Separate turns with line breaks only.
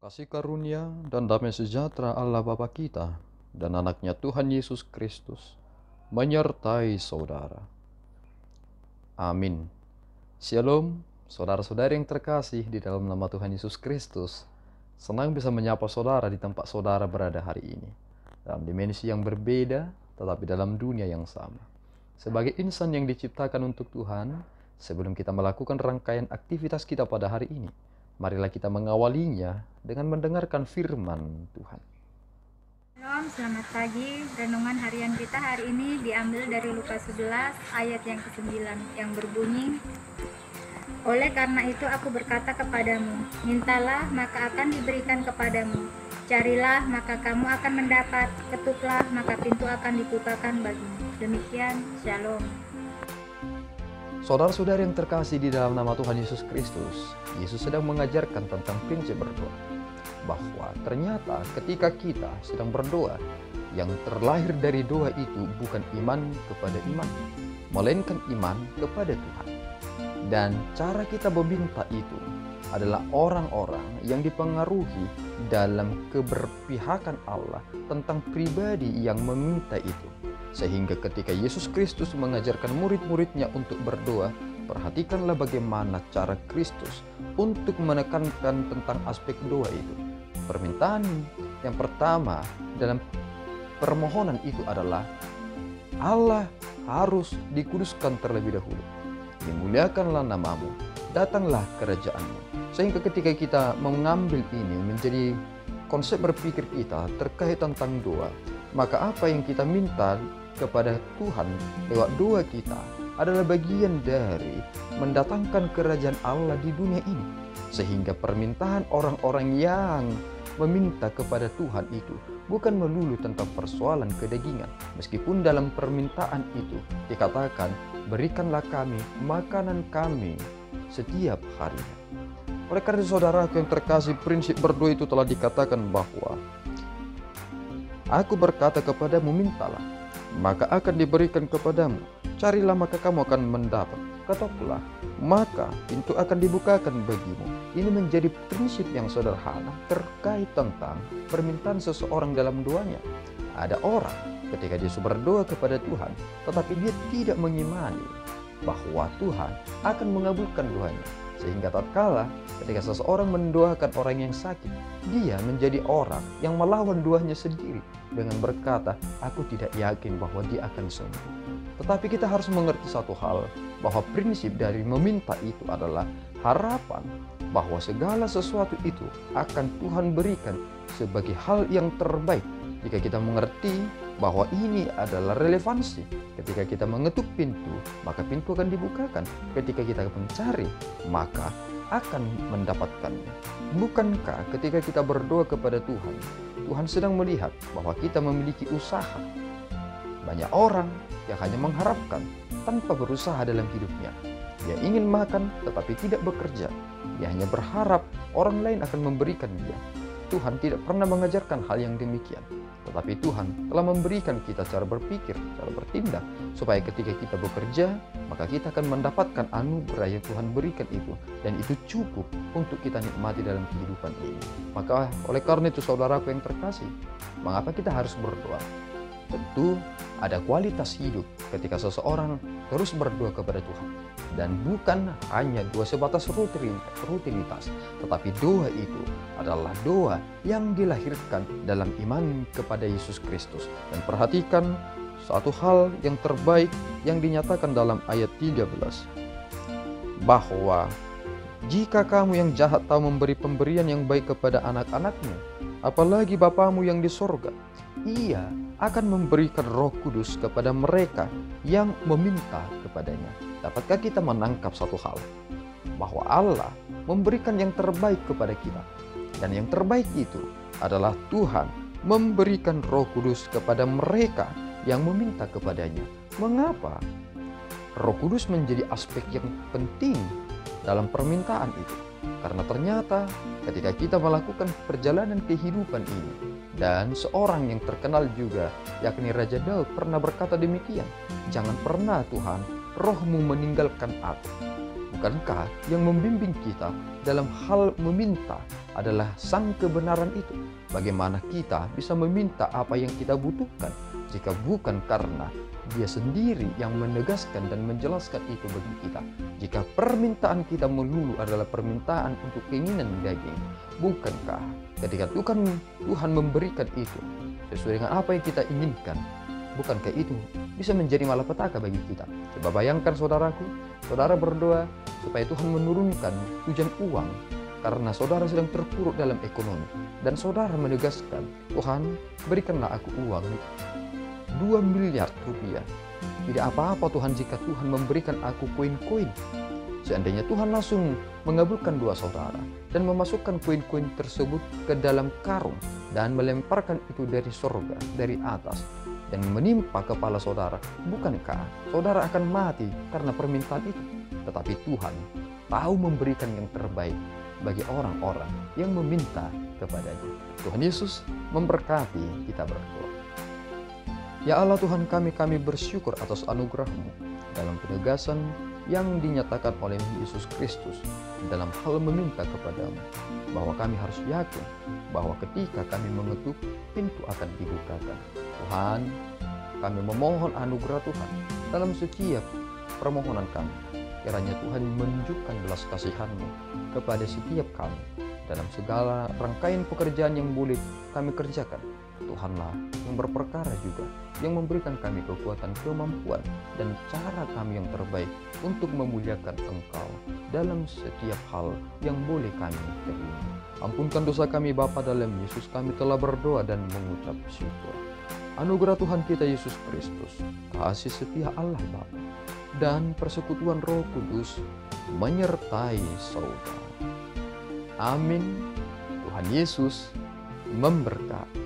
Kasih karunia dan damai sejahtera Allah Bapa kita dan anaknya Tuhan Yesus Kristus menyertai saudara. Amin. Shalom, saudara-saudari yang terkasih di dalam nama Tuhan Yesus Kristus. Senang bisa menyapa saudara di tempat saudara berada hari ini. Dalam dimensi yang berbeda, tetapi dalam dunia yang sama. Sebagai insan yang diciptakan untuk Tuhan, sebelum kita melakukan rangkaian aktivitas kita pada hari ini, marilah kita mengawalinya dengan mendengarkan firman Tuhan.
Shalom, selamat pagi. Renungan harian kita hari ini diambil dari Lukas 11 ayat yang ke-9 yang berbunyi, "Oleh karena itu aku berkata kepadamu, mintalah maka akan diberikan kepadamu, carilah maka kamu akan mendapat, ketuklah maka pintu akan dibukakan bagimu." Demikian, shalom.
Saudara-saudari yang terkasih di dalam nama Tuhan Yesus Kristus, Yesus sedang mengajarkan tentang prinsip berdoa. Bahwa ternyata ketika kita sedang berdoa, yang terlahir dari doa itu bukan iman kepada iman, melainkan iman kepada Tuhan. Dan cara kita meminta itu adalah orang-orang yang dipengaruhi dalam keberpihakan Allah tentang pribadi yang meminta itu. Sehingga ketika Yesus Kristus mengajarkan murid-muridnya untuk berdoa, perhatikanlah bagaimana cara Kristus untuk menekankan tentang aspek doa itu. Permintaan yang pertama dalam permohonan itu adalah Allah harus dikuduskan terlebih dahulu. Dimuliakanlah namamu, datanglah kerajaanmu. Sehingga ketika kita mengambil ini menjadi konsep berpikir kita terkait tentang doa, maka apa yang kita minta kepada Tuhan lewat doa kita adalah bagian dari mendatangkan kerajaan Allah di dunia ini. Sehingga permintaan orang-orang yang meminta kepada Tuhan itu bukan melulu tentang persoalan kedagingan. Meskipun dalam permintaan itu dikatakan, berikanlah kami makanan kami setiap harinya. Oleh karena saudaraku yang terkasih, prinsip berdoa itu telah dikatakan bahwa aku berkata kepadamu, mintalah maka akan diberikan kepadamu, carilah maka kamu akan mendapat, ketoklah maka pintu akan dibukakan bagimu. Ini menjadi prinsip yang sederhana terkait tentang permintaan seseorang dalam doanya. Ada orang ketika dia berdoa kepada Tuhan, tetapi dia tidak mengimani bahwa Tuhan akan mengabulkan doanya. Sehingga tatkala ketika seseorang mendoakan orang yang sakit, dia menjadi orang yang melawan doanya sendiri dengan berkata, aku tidak yakin bahwa dia akan sembuh. Tetapi kita harus mengerti satu hal, bahwa prinsip dari meminta itu adalah harapan bahwa segala sesuatu itu akan Tuhan berikan sebagai hal yang terbaik. Jika kita mengerti bahwa ini adalah relevansi, ketika kita mengetuk pintu, maka pintu akan dibukakan. Ketika kita mencari, maka akan mendapatkannya. Bukankah ketika kita berdoa kepada Tuhan, Tuhan sedang melihat bahwa kita memiliki usaha? Banyak orang yang hanya mengharapkan tanpa berusaha dalam hidupnya. Dia ingin makan tetapi tidak bekerja. Dia hanya berharap orang lain akan memberikan dia. Tuhan tidak pernah mengajarkan hal yang demikian. Tetapi Tuhan telah memberikan kita cara berpikir, cara bertindak, supaya ketika kita bekerja, maka kita akan mendapatkan anugerah yang Tuhan berikan itu. Dan itu cukup untuk kita nikmati dalam kehidupan ini. Maka oleh karena itu saudaraku yang terkasih, mengapa kita harus berdoa? Tentu ada kualitas hidup ketika seseorang terus berdoa kepada Tuhan. Dan bukan hanya doa sebatas rutinitas, tetapi doa itu adalah doa yang dilahirkan dalam iman kepada Yesus Kristus. Dan perhatikan satu hal yang terbaik yang dinyatakan dalam ayat 13. Bahwa jika kamu yang jahat tahu memberi pemberian yang baik kepada anak-anakmu, apalagi Bapamu yang di sorga, Ia akan memberikan Roh Kudus kepada mereka yang meminta kepadanya. Dapatkah kita menangkap satu hal? Bahwa Allah memberikan yang terbaik kepada kita. Dan yang terbaik itu adalah Tuhan memberikan Roh Kudus kepada mereka yang meminta kepadanya. Mengapa? Roh Kudus menjadi aspek yang penting dalam permintaan itu. Karena ternyata ketika kita melakukan perjalanan kehidupan ini, dan seorang yang terkenal juga, yakni Raja Daud, pernah berkata demikian, jangan pernah Tuhan, rohmu meninggalkan aku. Bukankah yang membimbing kita dalam hal meminta adalah sang kebenaran itu? Bagaimana kita bisa meminta apa yang kita butuhkan jika bukan karena Dia sendiri yang menegaskan dan menjelaskan itu bagi kita? Jika permintaan kita melulu adalah permintaan untuk keinginan daging, bukankah ketika Tuhan memberikan itu sesuai dengan apa yang kita inginkan, bukankah itu bisa menjadi malapetaka bagi kita? Coba bayangkan saudaraku, saudara berdoa supaya Tuhan menurunkan hujan uang karena saudara sedang terpuruk dalam ekonomi, dan saudara menegaskan, Tuhan, berikanlah aku uang 2 miliar rupiah. Tidak apa-apa Tuhan jika Tuhan memberikan aku koin-koin. Seandainya Tuhan langsung mengabulkan doa saudara dan memasukkan koin-koin tersebut ke dalam karung dan melemparkan itu dari surga, dari atas, dan menimpa kepala saudara, bukankah saudara akan mati karena permintaan itu? Tetapi Tuhan tahu memberikan yang terbaik bagi orang-orang yang meminta kepadanya. Tuhan Yesus memberkati kita berdoa. Ya Allah Tuhan kami bersyukur atas anugerah-Mu dalam penegasan yang dinyatakan oleh Yesus Kristus dalam hal meminta kepadamu, bahwa kami harus yakin bahwa ketika kami mengetuk, pintu akan dibukakan. Tuhan, kami memohon anugerah Tuhan dalam setiap permohonan kami. Kiranya Tuhan menunjukkan belas kasihan-Mu kepada setiap kami dalam segala rangkaian pekerjaan yang boleh kami kerjakan. Tuhanlah yang berperkara juga, yang memberikan kami kekuatan, kemampuan, dan cara kami yang terbaik untuk memuliakan Engkau dalam setiap hal yang boleh kami terima. Ampunkan dosa kami Bapa, dalam Yesus kami telah berdoa dan mengucap syukur. Anugerah Tuhan kita Yesus Kristus, kasih setia Allah Bapa, dan persekutuan Roh Kudus menyertai saudara. Amin. Tuhan Yesus memberkati.